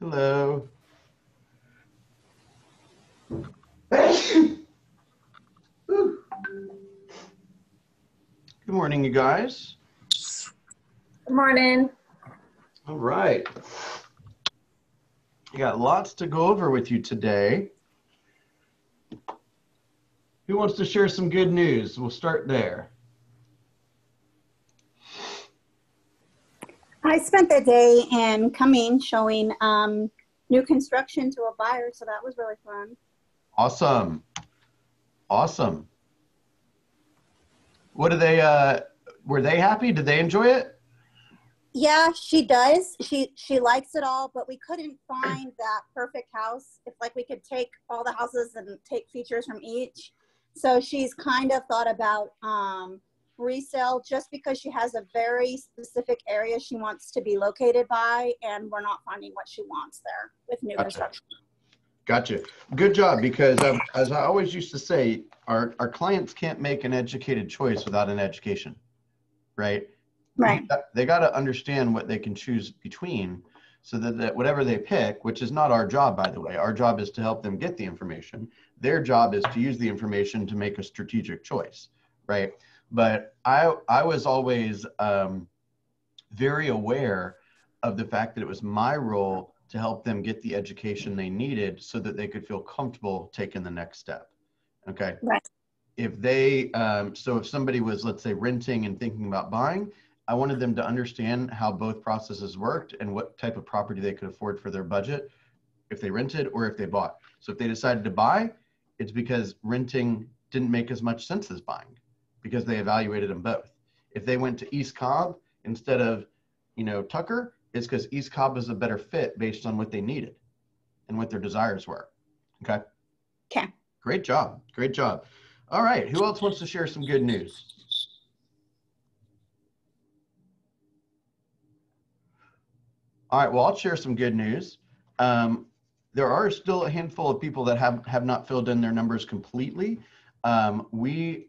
Hello. Good morning, you guys. Good morning. All right. I got lots to go over with you today. Who wants to share some good news? We'll start there. I spent the day in Cumming showing new construction to a buyer, so that was really fun. Awesome. Awesome. What do they, were they happy? Did they enjoy it? Yeah, she does. She likes it all, but we couldn't find that perfect house. If like we could take all the houses and take features from each. So she's kind of thought about resale just because she has a very specific area she wants to be located by, and we're not finding what she wants there with new construction. Gotcha. Good job, because as I always used to say, our clients can't make an educated choice without an education, right? Right. They got to understand what they can choose between, so that whatever they pick, which is not our job, by the way, our job is to help them get the information. Their job is to use the information to make a strategic choice, right? But I was always very aware of the fact that it was my role to help them get the education they needed so that they could feel comfortable taking the next step. Okay. Right. If they, so if somebody was, let's say, renting and thinking about buying, I wanted them to understand how both processes worked and what type of property they could afford for their budget if they rented or if they bought. So if they decided to buy, it's because renting didn't make as much sense as buying, because they evaluated them both. If they went to East Cobb instead of, Tucker, it's because East Cobb was a better fit based on what they needed and what their desires were. Okay. Okay. Great job. Great job. All right. Who else wants to share some good news? All right. Well, I'll share some good news. There are still a handful of people that have not filled in their numbers completely. We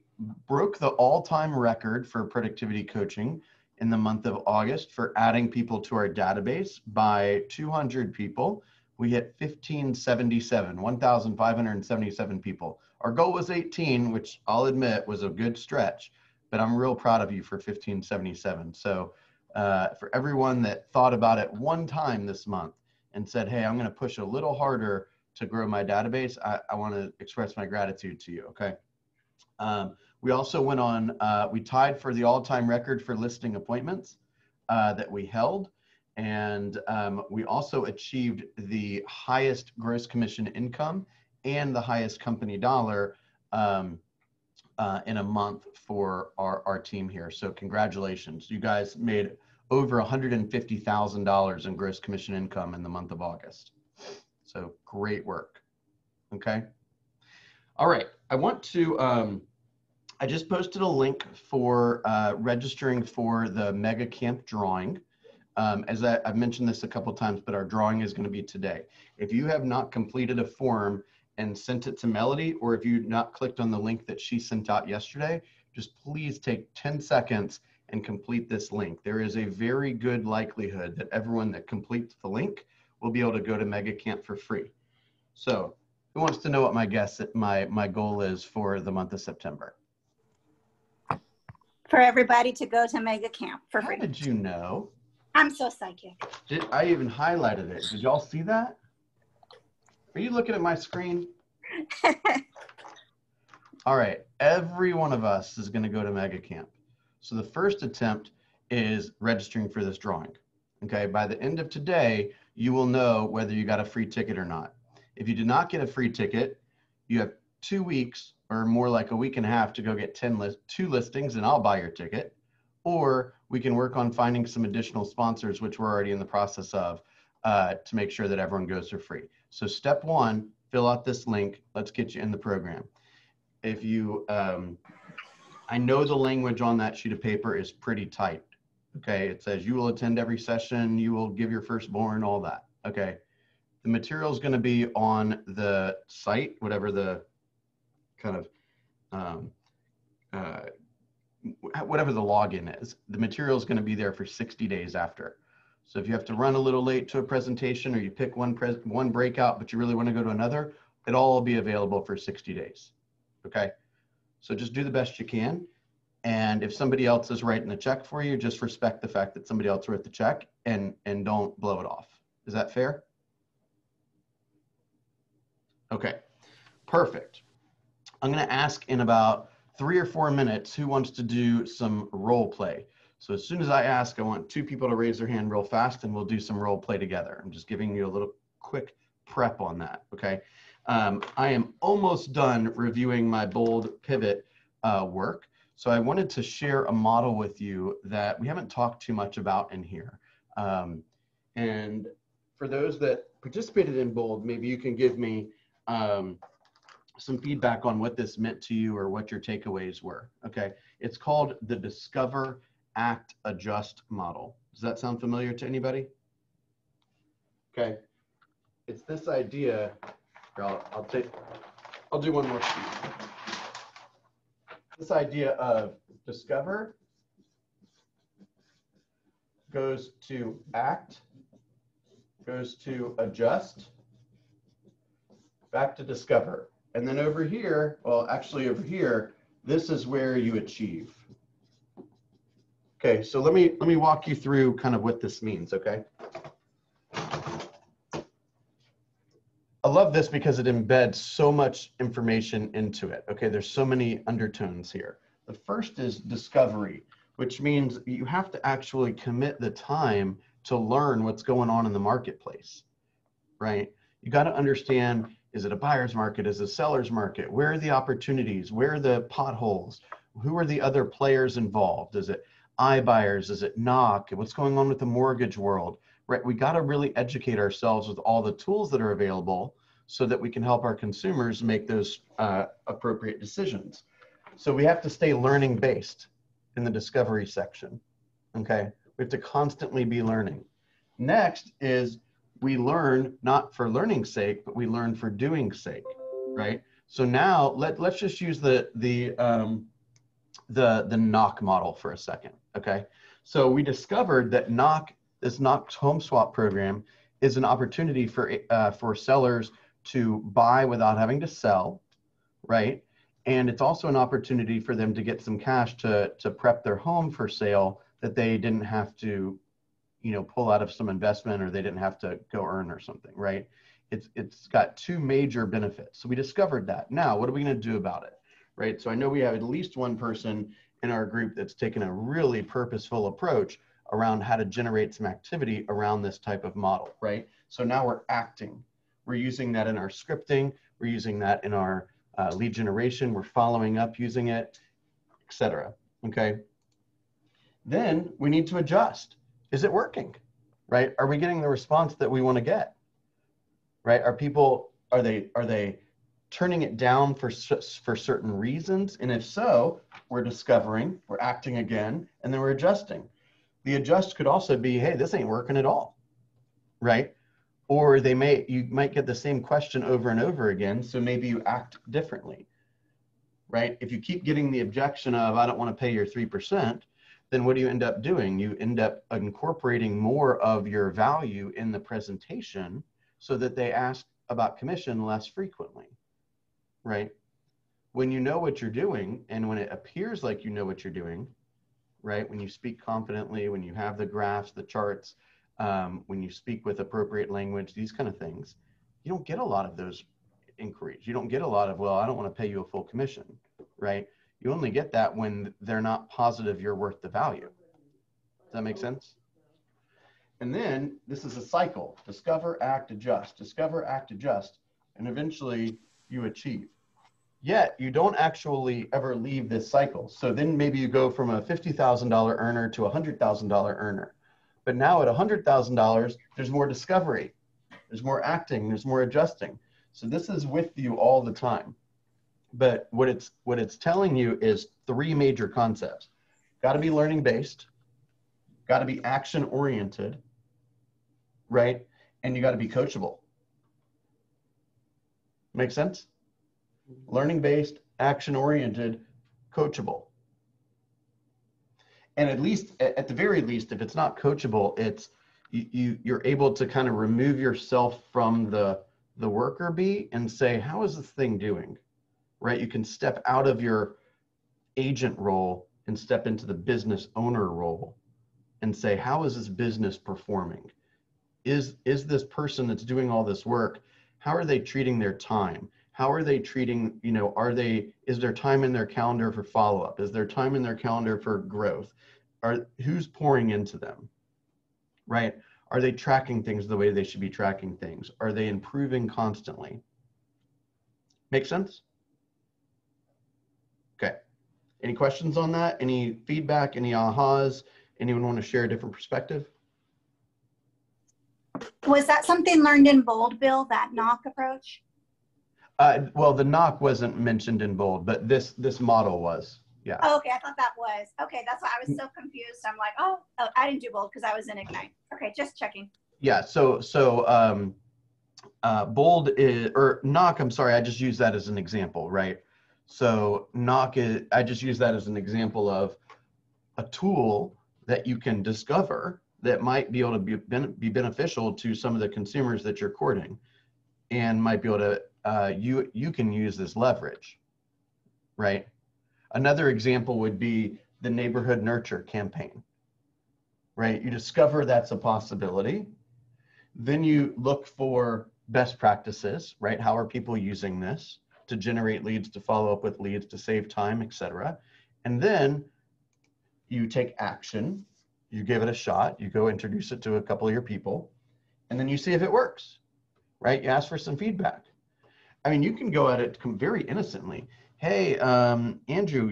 broke the all-time record for productivity coaching in the month of August for adding people to our database by 200 people. We hit 1,577 people. Our goal was 18, which I'll admit was a good stretch, but I'm real proud of you for 1,577. So for everyone that thought about it one time this month and said, hey, I'm going to push a little harder to grow my database, I want to express my gratitude to you. Okay. We also went on, we tied for the all-time record for listing appointments that we held. And we also achieved the highest gross commission income and the highest company dollar in a month for our team here. So congratulations. You guys made over $150,000 in gross commission income in the month of August. So great work. Okay. All right. I want to, I just posted a link for registering for the Mega Camp drawing. As I've mentioned this a couple times, but our drawing is going to be today. If you have not completed a form and sent it to Melody, or if you've not clicked on the link that she sent out yesterday, just please take 10 seconds and complete this link. There is a very good likelihood that everyone that completes the link will be able to go to Mega Camp for free. So who wants to know what my goal is for the month of September? For everybody to go to Mega Camp for free. How did you know? I'm so psychic. I even highlighted it. Did y'all see that? Are you looking at my screen? All right. Every one of us is going to go to Mega Camp. So the first attempt is registering for this drawing. Okay. By the end of today, you will know whether you got a free ticket or not. If you did not get a free ticket, you have 2 weeks or more like a week and a half to go get 2 listings and I'll buy your ticket. Or we can work on finding some additional sponsors, which we're already in the process of, to make sure that everyone goes for free. So step 1, fill out this link. Let's get you in the program. If you, I know the language on that sheet of paper is pretty tight. Okay. It says you will attend every session, you will give your firstborn, all that. Okay. The material is going to be on the site, whatever the kind of, whatever the login is. The material is going to be there for 60 days after. So if you have to run a little late to a presentation, or you pick one breakout, but you really want to go to another, it'll all be available for 60 days. Okay. So just do the best you can. And if somebody else is writing the check for you, just respect the fact that somebody else wrote the check, and don't blow it off. Is that fair? Okay, perfect. I'm going to ask in about 3 or 4 minutes who wants to do some role play. So as soon as I ask, I want 2 people to raise their hand real fast, and we'll do some role play together. I'm just giving you a little quick prep on that. Okay. I am almost done reviewing my bold pivot work. So I wanted to share a model with you that we haven't talked too much about in here. And for those that participated in bold, maybe you can give me some feedback on what this meant to you or what your takeaways were. Okay, it's called the Discover, Act, Adjust model. Does that sound familiar to anybody? Okay, it's this idea. I'll do one more sheet. This idea of discover goes to act, goes to adjust, back to discover. And then over here, well, actually over here, this is where you achieve. Okay, so let me walk you through kind of what this means, okay? I love this because it embeds so much information into it. Okay, there's so many undertones here. The first is discovery, which means you have to actually commit the time to learn what's going on in the marketplace, right? You got to understand, is it a buyer's market? Is it a seller's market? Where are the opportunities? Where are the potholes? Who are the other players involved? Is it iBuyers? Is it knock? What's going on with the mortgage world? Right, we got to really educate ourselves with all the tools that are available so that we can help our consumers make those appropriate decisions. So we have to stay learning based in the discovery section, okay? We have to constantly be learning. Next is we learn not for learning's sake, but we learn for doing sake, right? So now let's just use the knock model for a second, okay? So we discovered that this knock home swap program is an opportunity for sellers to buy without having to sell, right? And it's also an opportunity for them to get some cash to prep their home for sale that they didn't have to, pull out of some investment, or they didn't have to go earn or something, right? It's got 2 major benefits. So we discovered that. Now, what are we going to do about it, right? So I know we have at least one person in our group that's taken a really purposeful approach around how to generate some activity around this type of model, right? So now we're acting. We're using that in our scripting. We're using that in our lead generation. We're following up using it, etc. Okay. Then we need to adjust. Is it working, right? Are we getting the response that we want to get, right? Are they turning it down for certain reasons? And if so, we're discovering, we're acting again, and then we're adjusting. The adjust could also be, hey, this ain't working at all, right? Or you might get the same question over and over again, so maybe you act differently, right? If you keep getting the objection of, I don't want to pay your 3%, then what do you end up doing? You end up incorporating more of your value in the presentation so that they ask about commission less frequently, right? When you know what you're doing, and when it appears like you know what you're doing, right? When you speak confidently, when you have the graphs, the charts, when you speak with appropriate language, these kind of things, you don't get a lot of those inquiries. You don't get a lot of, well, I don't want to pay you a full commission, right? You only get that when they're not positive you're worth the value. Does that make sense? And then this is a cycle: discover, act, adjust, discover, act, adjust, and eventually you achieve. Yet you don't actually ever leave this cycle. So then maybe you go from a $50,000 earner to a $100,000 earner. But now at $100,000, there's more discovery, there's more acting, there's more adjusting. So this is with you all the time. But what it's telling you is 3 major concepts. Got to be learning based, got to be action oriented, right? And you got to be coachable. Make sense? Learning based, action oriented, coachable. And at the very least, if it's not coachable, it's you're able to kind of remove yourself from the worker bee and say, how is this thing doing, right? You can step out of your agent role and step into the business owner role and say, how is this business performing? Is this person that's doing all this work, how are they treating their time? How are they treating, is there time in their calendar for follow-up? Is there time in their calendar for growth? Who's pouring into them, right? Are they tracking things the way they should be tracking things? Are they improving constantly? Make sense? Okay. Any questions on that? Any feedback, any ahas? Anyone want to share a different perspective? Was that something learned in Bold, Bill, that knock approach? Well, the knock wasn't mentioned in Bold, but this model was. Yeah. Oh, okay, I thought that was. Okay, that's why I was so confused. I'm like, oh, I didn't do Bold because I was in Ignite. Okay, just checking. Yeah, Bold is, or knock, I'm sorry, I just use that as an example, right? So knock is, I just use that as an example of a tool that you can discover that might be able to be beneficial to some of the consumers that you're courting, and might be able to, you can use this leverage, right? Another example would be the neighborhood nurture campaign, right? You discover that's a possibility. Then you look for best practices, right? How are people using this to generate leads, to follow up with leads, to save time, etc. And then you take action, you give it a shot, you go introduce it to a couple of your people, and then you see if it works, right? You ask for some feedback. I mean, you can go at it very innocently. Hey, Andrew,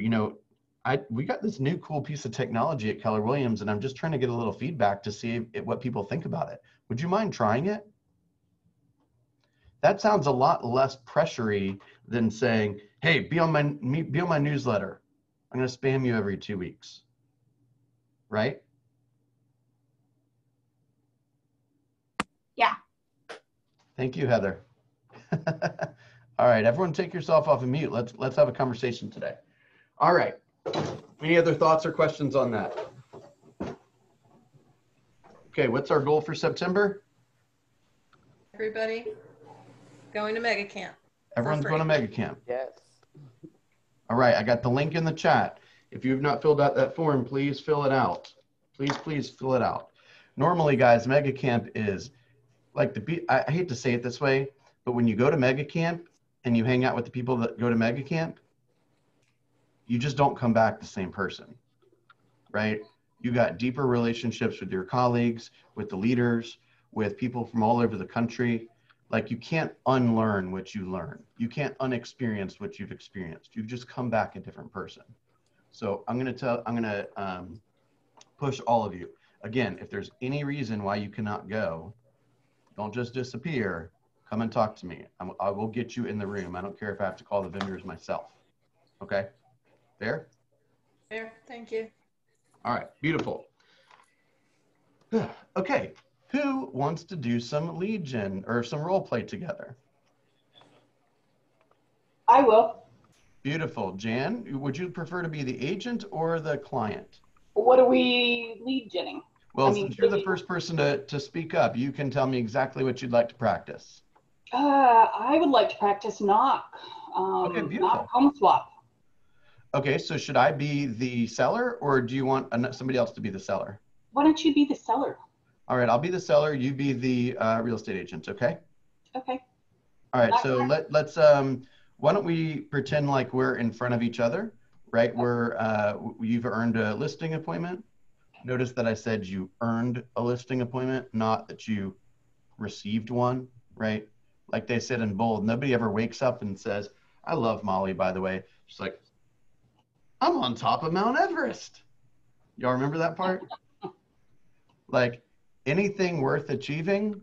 we got this new cool piece of technology at Keller Williams, and I'm just trying to get a little feedback to see what people think about it. Would you mind trying it? That sounds a lot less pressury than saying, hey, be on my newsletter. I'm going to spam you every 2 weeks, right? Yeah. Thank you, Heather. All right, everyone take yourself off of mute. Let's have a conversation today. All right. Any other thoughts or questions on that? Okay, what's our goal for September? Everybody going to Mega Camp. Everyone's going to Mega Camp. Yes. All right, I got the link in the chat. If you've not filled out that form, please fill it out. Please fill it out. Normally, guys, Mega Camp is like I hate to say it this way, but when you go to Mega Camp and you hang out with the people that go to Mega Camp, you just don't come back the same person, right? You got deeper relationships with your colleagues, with the leaders, with people from all over the country. Like, you can't unlearn what you learn. You can't unexperience what you've experienced. You've just come back a different person. So I'm gonna push all of you. Again, if there's any reason why you cannot go, don't just disappear. Come and talk to me. I will get you in the room. I don't care if I have to call the vendors myself. Okay? Fair? Fair, thank you. All right, beautiful. Okay, who wants to do some lead gen or some role play together? I will. Beautiful. Jan, would you prefer to be the agent or the client? What are we lead genning? Well, since you're the first person to speak up, you can tell me exactly what you'd like to practice. I would like to practice knock. Okay, beautiful. Knock home swap. Okay, so should I be the seller, or do you want somebody else to be the seller? Why don't you be the seller? All right, I'll be the seller. You be the real estate agent. Okay. Okay. All right. So let's why don't we pretend like we're in front of each other, right? You've earned a listing appointment. Notice that I said you earned a listing appointment, not that you received one, right? Like they said in Bold, nobody ever wakes up and says, I love Molly, by the way. She's like, I'm on top of Mount Everest. Y'all remember that part? Like, anything worth achieving,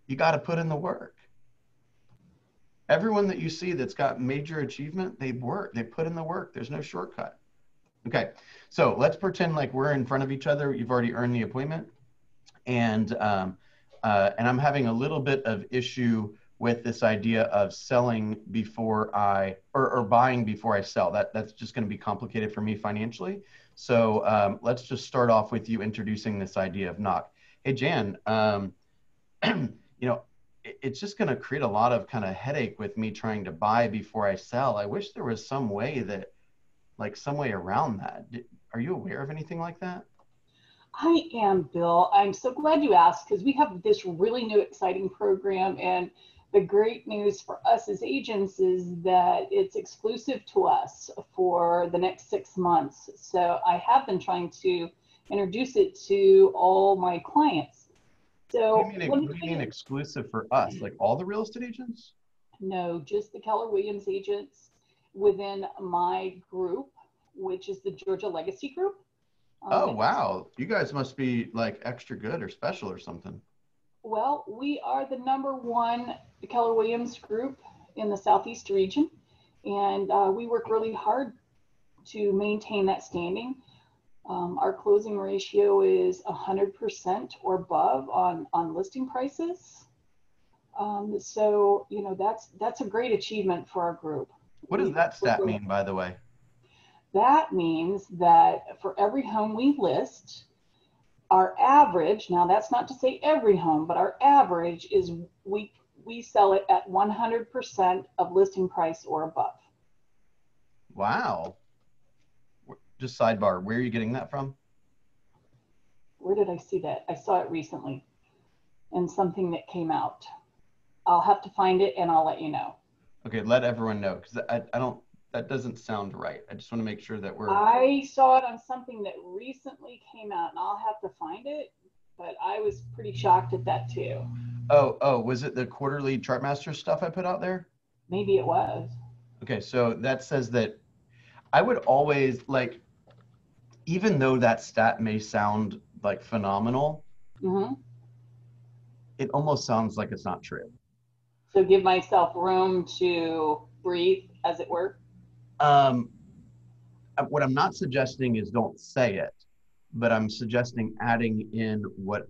you got to put in the work. Everyone that you see that's got major achievement, they put in the work. There's no shortcut. Okay, so let's pretend like we're in front of each other. You've already earned the appointment. And I'm having a little bit of issue with this idea of selling before or buying before I sell. That's just going to be complicated for me financially. So let's just start off with you introducing this idea of knock. Hey, Jan, you know, it's just going to create a lot of kind of headache with me trying to buy before I sell. I wish there was some way that, like, some way around that. Are you aware of anything like that? I am, Bill. I'm so glad you asked because we have this really new, exciting program. And the great news for us as agents is that it's exclusive to us for the next 6 months. So I have been trying to introduce it to all my clients. So let me What do you tell mean you, exclusive for us? Like all the real estate agents? no, just the Keller Williams agents within my group, which is the Georgia Legacy Group. Oh, It's wow. You guys must be like extra good or special or something. Well, we are the #1 Keller Williams group in the Southeast region, and we work really hard to maintain that standing. Our closing ratio is 100% or above on listing prices. So, you know, that's a great achievement for our group. What does that stat mean, by the way? That means that for every home we list, our average, now that's not to say every home, but our average is we sell it at 100% of listing price or above. Wow. Just sidebar, where are you getting that from? Where did I see that? I saw it recently in something that came out. I'll have to find it and I'll let you know. Okay, let everyone know because I don't, that doesn't sound right. I just want to make sure that we're, I saw it on something that recently came out and I'll have to find it, but I was pretty shocked at that too. oh, was it the quarterly Chartmaster stuff I put out there? Maybe it was. Okay, so that says that I would always like, even though that stat may sound like phenomenal, Mm-hmm. it almost sounds like it's not true. So give myself room to breathe, as it were. Um, what I'm not suggesting is don't say it, but I'm suggesting adding in what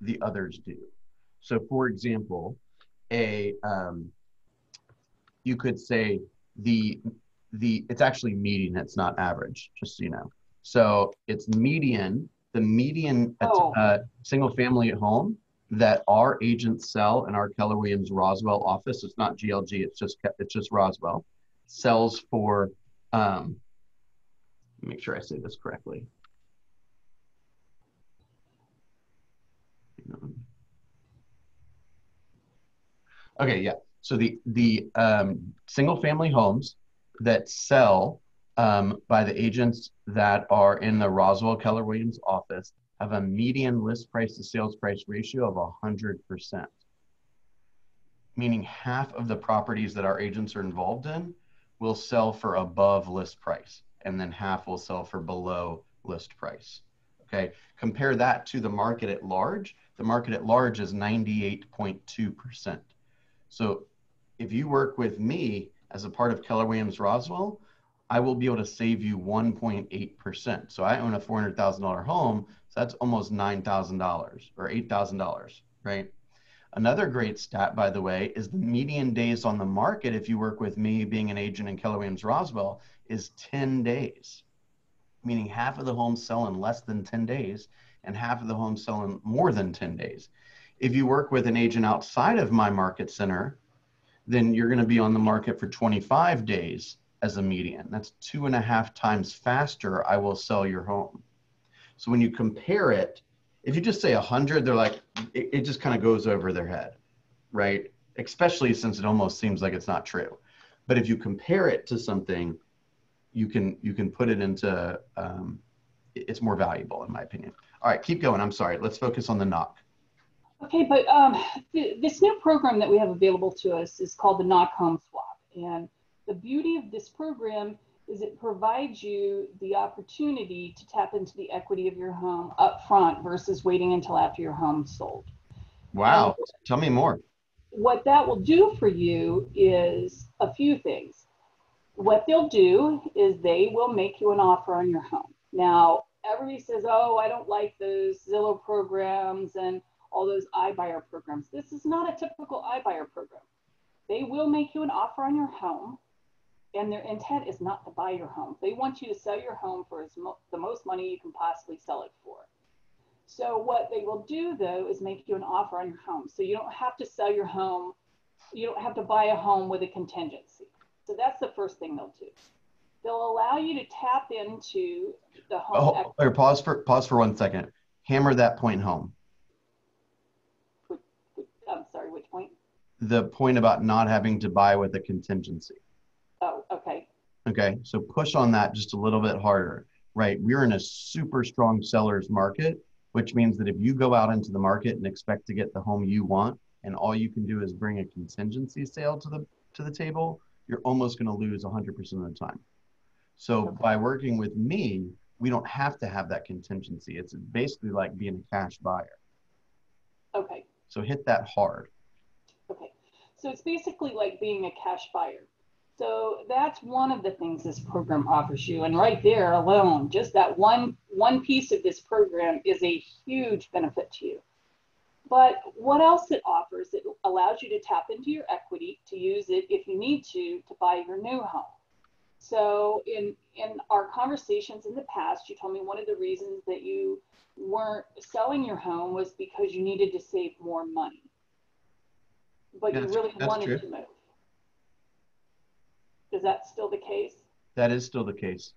the others do. So, for example, a you could say the it's actually median. It's not average, just so you know. So it's median. The median Oh, single family home that our agents sell in our Keller Williams Roswell office. It's not GLG. It's just Roswell. Sells for. Make sure I say this correctly. Okay, yeah. So the single family homes that sell by the agents that are in the Roswell Keller Williams office have a median list price to sales price ratio of 100%, meaning half of the properties that our agents are involved in will sell for above list price, and then half will sell for below list price. Okay, compare that to the market at large. The market at large is 98.2%. So if you work with me as a part of Keller Williams Roswell, I will be able to save you 1.8%. So I own a $400,000 home, so that's almost $9,000 or $8,000, right? Another great stat, by the way, is the median days on the market if you work with me being an agent in Keller Williams Roswell is 10 days, meaning half of the homes sell in less than 10 days and half of the homes sell in more than 10 days. If you work with an agent outside of my market center, then you're going to be on the market for 25 days as a median. That's 2.5 times faster I will sell your home. So when you compare it, if you just say 100, they're like, it just kind of goes over their head, right? Especially since it almost seems like it's not true. But if you compare it to something, you can put it into, it's more valuable in my opinion. All right, keep going. I'm sorry. Let's focus on the knock. okay, but this new program that we have available to us is called the Knock Home Swap. And the beauty of this program is it provides you the opportunity to tap into the equity of your home up front versus waiting until after your home's sold. And Wow. Tell me more. what that will do for you is a few things. What they'll do is they will make you an offer on your home. Now, everybody says, oh, I don't like those Zillow programs and all those iBuyer programs. This is not a typical iBuyer program. They will make you an offer on your home, and their intent is not to buy your home. They want you to sell your home for the most money you can possibly sell it for. So what they will do though is make you an offer on your home. So you don't have to sell your home. You don't have to buy a home with a contingency. So that's the first thing they'll do. They'll allow you to tap into the home. Oh, or pause for 1 second. Hammer that point home. I'm sorry, which point? The point about not having to buy with a contingency. Oh, okay. Okay, so push on that just a little bit harder, right? We're in a super strong seller's market, which means that if you go out into the market and expect to get the home you want, and all you can do is bring a contingency sale to the table, you're almost going to lose 100% of the time. So by working with me, we don't have to have that contingency. It's basically like being a cash buyer. Okay. So hit that hard. Okay. So it's basically like being a cash buyer. So that's one of the things this program offers you. And right there alone, just that one piece of this program is a huge benefit to you. But what else it offers? It allows you to tap into your equity to use it if you need to buy your new home. So in our conversations in the past, you told me one of the reasons that you weren't selling your home was because you needed to save more money. But you really wanted to move. Is that still the case? That is still the case.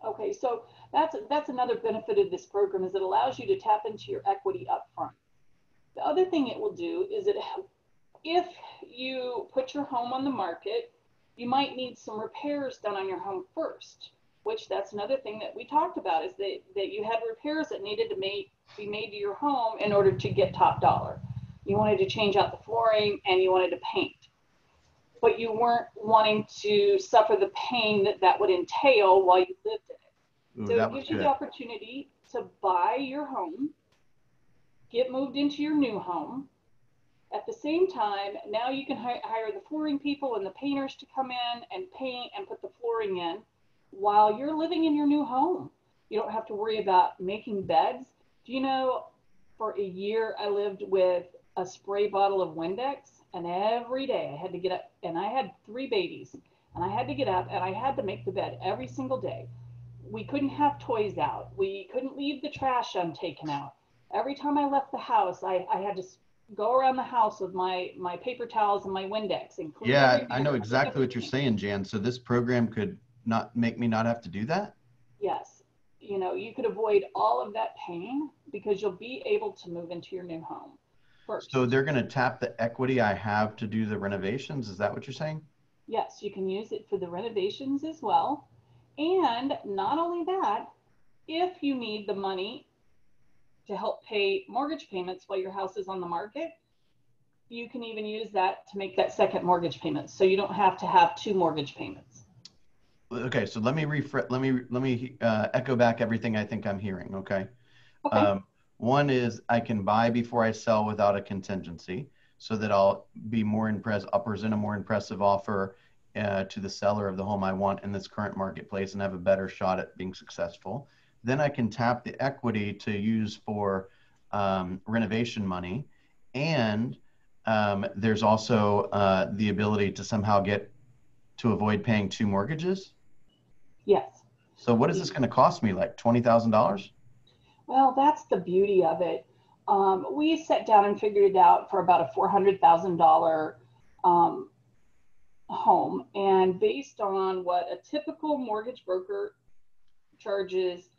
Okay, so that's another benefit of this program is it allows you to tap into your equity up front. The other thing it will do is if you put your home on the market, you might need some repairs done on your home first, which that's another thing that we talked about is that you had repairs that needed to be made to your home in order to get top dollar. You wanted to change out the flooring and you wanted to paint, but you weren't wanting to suffer the pain that would entail while you lived in it. Ooh, so it gives you the opportunity to buy your home, get moved into your new home. At the same time, now you can hire the flooring people and the painters to come in and paint and put the flooring in while you're living in your new home. You don't have to worry about making beds. Do you know, for a year, I lived with a spray bottle of Windex, and every day I had to get up, and I had 3 babies, and I had to get up and I had to make the bed every single day. We couldn't have toys out. We couldn't leave the trash untaken out. Every time I left the house, I had to go around the house with my paper towels and my Windex and clean. Yeah, I know exactly what you're saying, Jan. So this program could not make me not have to do that? Yes. You know, you could avoid all of that pain because you'll be able to move into your new home first. So they're going to tap the equity I have to do the renovations. Is that what you're saying? Yes, you can use it for the renovations as well. And not only that, if you need the money to help pay mortgage payments while your house is on the market, you can even use that to make that second mortgage payment. So you don't have to have 2 mortgage payments. Okay, so let me echo back everything I think I'm hearing. Okay. One is I can buy before I sell without a contingency, so that I'll be more impressed. I'll present a more impressive offer to the seller of the home I want in this current marketplace and have a better shot at being successful. Then I can tap the equity to use for renovation money. And there's also the ability to somehow get to avoid paying 2 mortgages. Yes. So what is this going to cost me, like $20,000? Well, that's the beauty of it. We sat down and figured it out for about a $400,000 home. And based on what a typical mortgage broker charges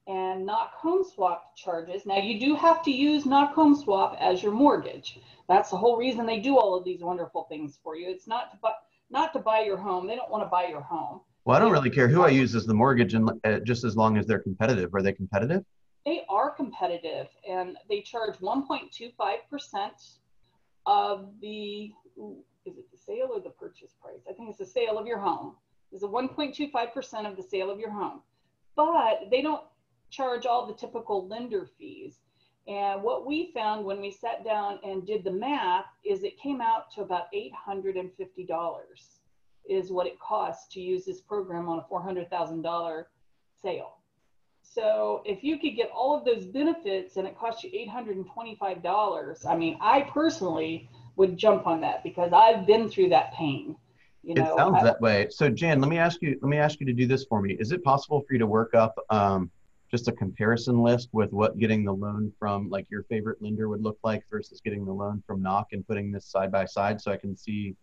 and Knock Home Swap charges. Now you do have to use Knock Home Swap as your mortgage. That's the whole reason they do all of these wonderful things for you. It's not to buy your home. They don't want to buy your home. Well, I don't really care who I use as the mortgage, and just as long as they're competitive. Are they competitive? They are competitive, and they charge 1.25% of the, is it the sale or the purchase price? I think it's the sale of your home. It's a 1.25% of the sale of your home. But they don't charge all the typical lender fees. And what we found when we sat down and did the math is it came out to about $850 is what it costs to use this program on a $400,000 sale. So if you could get all of those benefits and it costs you $825, I mean, I personally would jump on that because I've been through that pain. You know, it sounds that way. So Jan, let me ask you to do this for me. Is it possible for you to work up just a comparison list with what getting the loan from like your favorite lender would look like versus getting the loan from Knock, and putting this side by side so I can see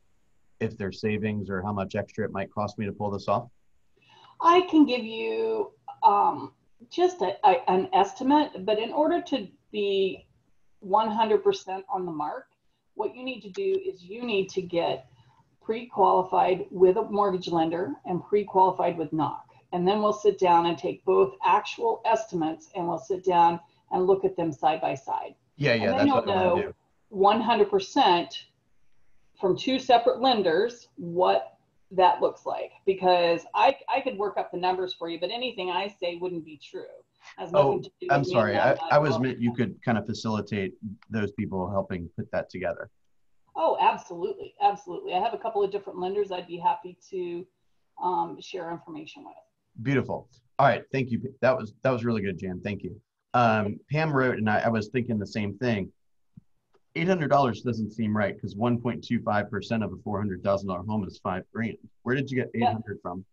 if there's savings or how much extra it might cost me to pull this off? I can give you just an estimate, but in order to be 100% on the mark, what you need to do is you need to get pre-qualified with a mortgage lender and pre-qualified with Knock. And then we'll sit down and take both actual estimates and we'll sit down and look at them side by side. Yeah, And then that's you'll what I want to know do. 100% from two separate lenders what that looks like, because I could work up the numbers for you, but anything I say wouldn't be true. Has nothing to do with I'm me sorry. and I was meant you could kind of facilitate those people helping put that together. Oh, absolutely. Absolutely. I have a couple of different lenders I'd be happy to share information with. Beautiful. All right. Thank you. That was really good, Jan. Thank you. Pam wrote, and I was thinking the same thing. $800 doesn't seem right because 1.25% of a $400,000 home is $5,000. Where did you get 800 from?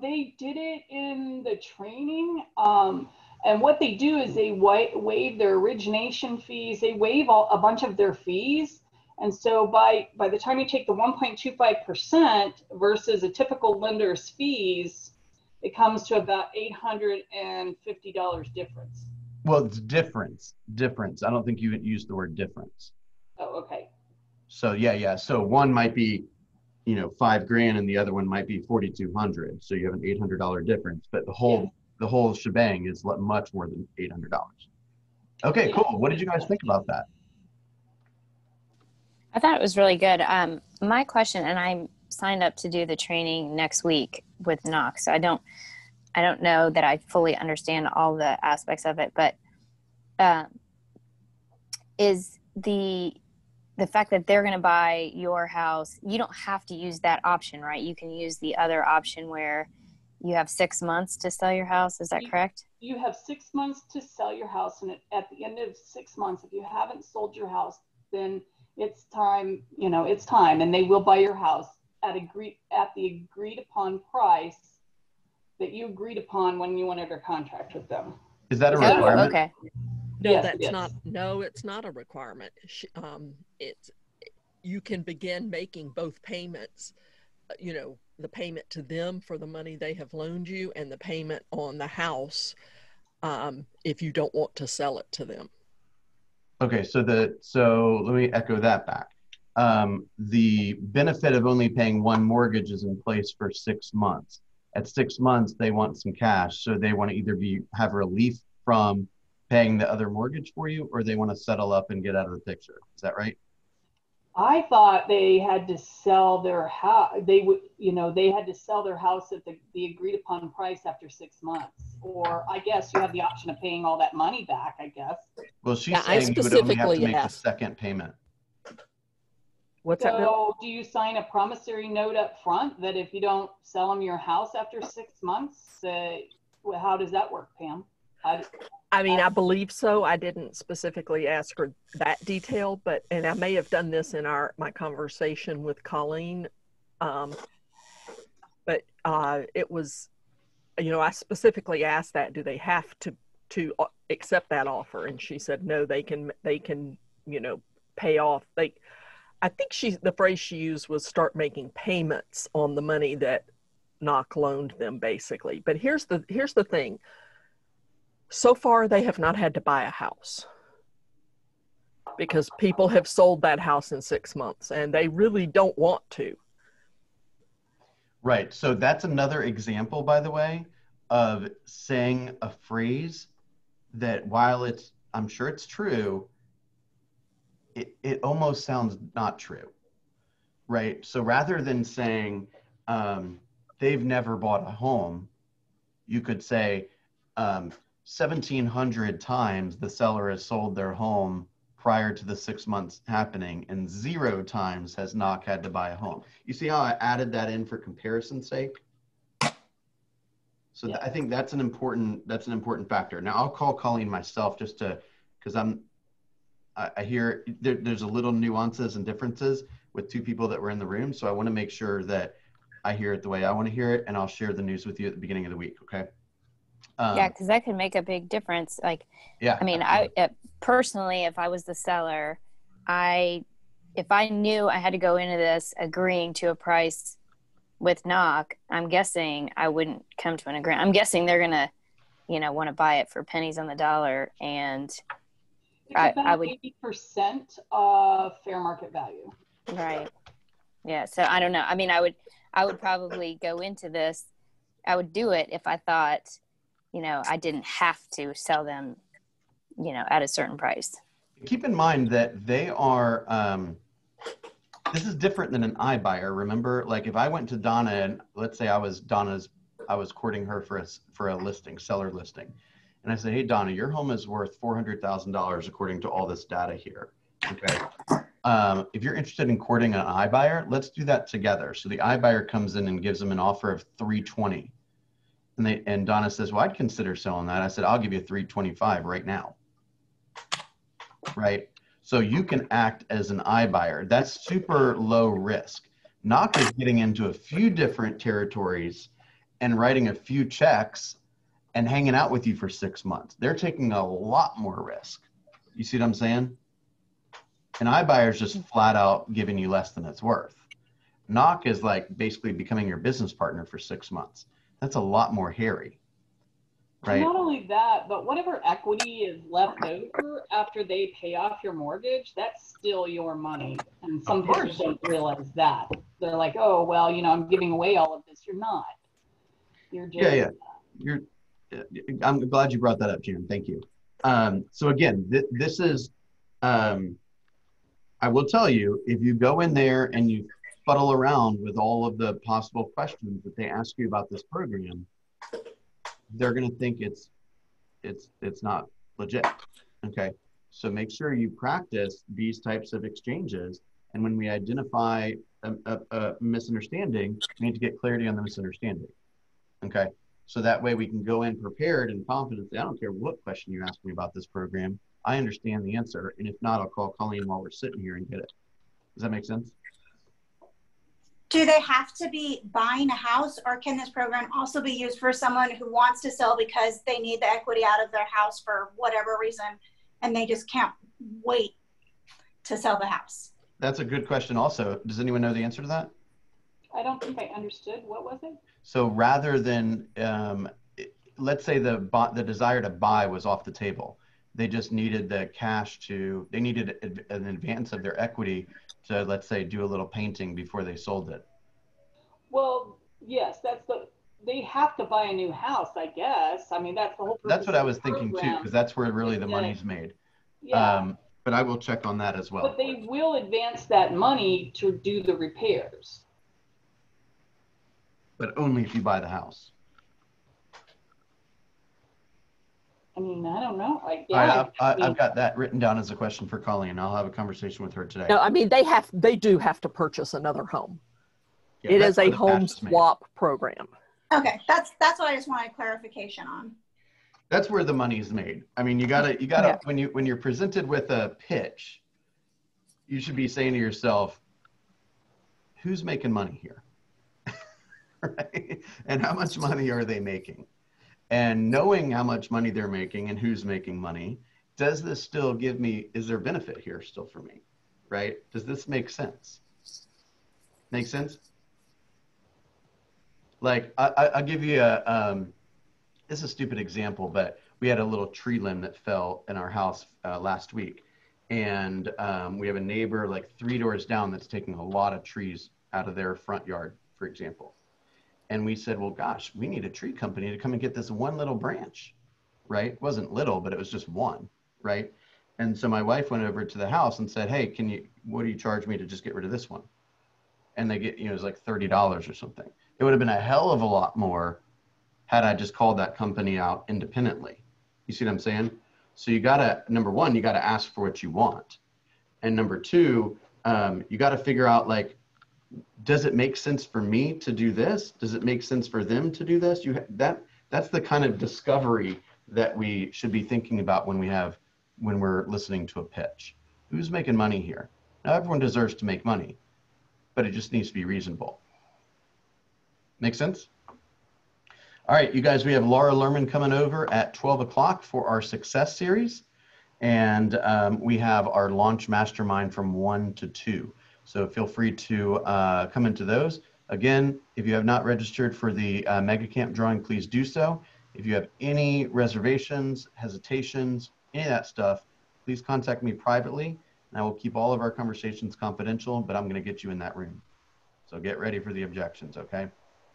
They did it in the training. And what they do is they waive their origination fees. They waive a bunch of their fees. And so by the time you take the 1.25% versus a typical lender's fees, it comes to about $850 difference. Well, it's difference. I don't think you used the word difference. Oh, okay. So yeah. So one might be, $5,000 and the other one might be 4,200. So you have an $800 difference, but the whole shebang is much more than $800. Okay, cool. What did you guys think about that? I thought it was really good. My question, and I'm signed up to do the training next week with Knox. So I don't know that I fully understand all the aspects of it, but is the fact that they're going to buy your house, you don't have to use that option, right? You can use the other option where you have 6 months to sell your house. Is that correct? You have 6 months to sell your house, and at the end of 6 months, if you haven't sold your house, then it's time, it's time, and they will buy your house at the agreed upon price that you agreed upon when you went under contract with them. Is that a requirement? Okay. No, Yes, that's not. No, it's not a requirement. You can begin making both payments. The payment to them for the money they have loaned you, and the payment on the house if you don't want to sell it to them. Okay, so let me echo that back. The benefit of only paying one mortgage is in place for 6 months. At 6 months, they want some cash, so they want to either have relief from paying the other mortgage for you, or they want to settle up and get out of the picture. Is that right? I thought they had to sell their house. They had to sell their house at the agreed upon price after 6 months. Or I guess you have the option of paying all that money back, I guess. Well, she's saying you would only have to make the second payment. What's that, Bill? So do you sign a promissory note up front that if you don't sell them your house after 6 months, how does that work, Pam? I believe so. I didn't specifically ask her that detail, and I may have done this in my conversation with Colleen. But it was, I specifically asked that, do they have to accept that offer? And she said, no, they can, pay off. I think the phrase she used was start making payments on the money that Knock loaned them, basically. But here's the thing. So far, they have not had to buy a house because people have sold that house in 6 months, and they really don't want to. Right. So that's another example, by the way, of saying a phrase that while I'm sure it's true, it almost sounds not true. Right. So rather than saying they've never bought a home, you could say 1,700 times the seller has sold their home prior to the 6 months happening, and 0 times has Knock had to buy a home. You see how I added that in for comparison's sake? So I think that's an important factor. Now I'll call Colleen myself because I hear there's a little nuances and differences with two people that were in the room. So I want to make sure that I hear it the way I want to hear it, and I'll share the news with you at the beginning of the week. Okay. Yeah, because that could make a big difference. Like, Yeah. I mean, personally, if I was the seller, if I knew I had to go into this agreeing to a price with knock, I'm guessing I wouldn't come to an agreement. I'm guessing they're gonna, want to buy it for pennies on the dollar, and It's I about would 80% of fair market value. right. Yeah. So I don't know. I mean, I would probably go into this. I would do it if I thought, I didn't have to sell them, at a certain price. Keep in mind that they are, this is different than an iBuyer. Remember, like if I went to Donna and let's say I was courting her for a listing, seller listing. And I say, hey, Donna, your home is worth $400,000 according to all this data here. Okay. If you're interested in courting an iBuyer, let's do that together. So the iBuyer comes in and gives them an offer of $320. And Donna says, well, I'd consider selling that. I said, I'll give you $325 right now. Right. So you can act as an iBuyer. That's super low risk. Knock is getting into a few different territories and writing a few checks and hanging out with you for 6 months. They're taking a lot more risk. You see what I'm saying? An iBuyer is just flat out giving you less than it's worth. Knock is like basically becoming your business partner for 6 months. That's a lot more hairy. Right. And not only that, but whatever equity is left over after they pay off your mortgage, that's still your money. And some people don't realize that. They're like, oh, well, I'm giving away all of this. You're not. You're just. Yeah. I'm glad you brought that up, Jan. Thank you. So again, this is, I will tell you, if you go in there and you fuddle around with all of the possible questions that they ask you about this program, they're going to think it's not legit. Okay. So make sure you practice these types of exchanges. And when we identify a misunderstanding, we need to get clarity on the misunderstanding. Okay. So that way we can go in prepared and confident. I don't care what question you ask me about this program. I understand the answer. And if not, I'll call Colleen while we're sitting here and get it. Does that make sense? Do they have to be buying a house, or can this program also be used for someone who wants to sell because they need the equity out of their house for whatever reason and they just can't wait to sell the house? That's a good question also. Does anyone know the answer to that? I don't think I understood. What was it? So rather than, let's say the desire to buy was off the table. They just needed the cash they needed an advance of their equity to, let's say, do a little painting before they sold it. Well, yes, they have to buy a new house, I guess. I mean, that's the whole purpose. That's what I was thinking too, because that's where really the money's made. Yeah. But I will check on that as well. But they will advance that money to do the repairs. But only if you buy the house. I mean, I don't know. I've got that written down as a question for Colleen. I'll have a conversation with her today. No, I mean, they do have to purchase another home. Yeah, it is a home swap program. Okay, that's what I just wanted clarification on. That's where the money is made. I mean, you gotta Yeah. when you're presented with a pitch, you should be saying to yourself, who's making money here? Right? And how much money are they making? And knowing how much money they're making and who's making money, does this still is there benefit here still for me? Right? Does this make sense? Make sense? Like, I'll give you this is a stupid example, but we had a little tree limb that fell in our house last week. And we have a neighbor like 3 doors down that's taking a lot of trees out of their front yard, for example. And we said, well, gosh, we need a tree company to come and get this one little branch, right? It wasn't little, but it was just one, right? And so my wife went over to the house and said, hey, what do you charge me to just get rid of this one? And they it was like $30 or something. It would have been a hell of a lot more had I just called that company out independently. You see what I'm saying? So number one, you gotta ask for what you want. And number two, you gotta figure out like, does it make sense for me to do this? Does it make sense for them to do this? That's the kind of discovery that we should be thinking about when we're listening to a pitch. Who's making money here? Now everyone deserves to make money, but it just needs to be reasonable. Make sense? All right, you guys, we have Laura Lerman coming over at 12 o'clock for our success series. And we have our launch mastermind from 1 to 2. So feel free to come into those. Again, if you have not registered for the Mega Camp drawing, please do so. If you have any reservations, hesitations, any of that stuff, please contact me privately, and I will keep all of our conversations confidential, but I'm going to get you in that room. So get ready for the objections, okay?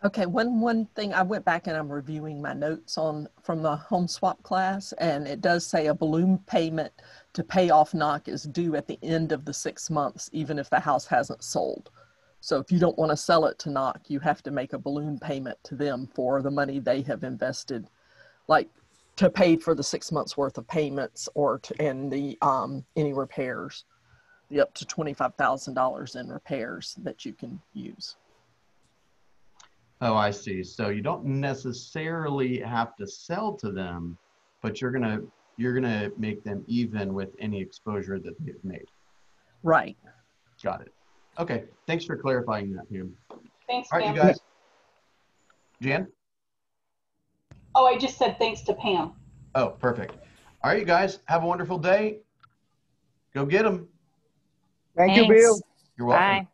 Okay, one thing, I went back and I'm reviewing my notes from the home swap class, and it does say a balloon payment to pay off knock is due at the end of the 6 months, even if the house hasn't sold. So if you don't want to sell it to knock, you have to make a balloon payment to them for the money they have invested, like to pay for the 6 months worth of payments or and the any repairs, the up to $25,000 in repairs that you can use. Oh, I see. So you don't necessarily have to sell to them, but you're gonna make them even with any exposure that they've made. Right. Got it. Okay. Thanks for clarifying that, Pam. Thanks, All right, Pam. you guys. Jan? Oh, I just said thanks to Pam. Oh, perfect. All right, you guys. Have a wonderful day. Go get them. Thank you, Bill. Thanks. You're welcome. Bye.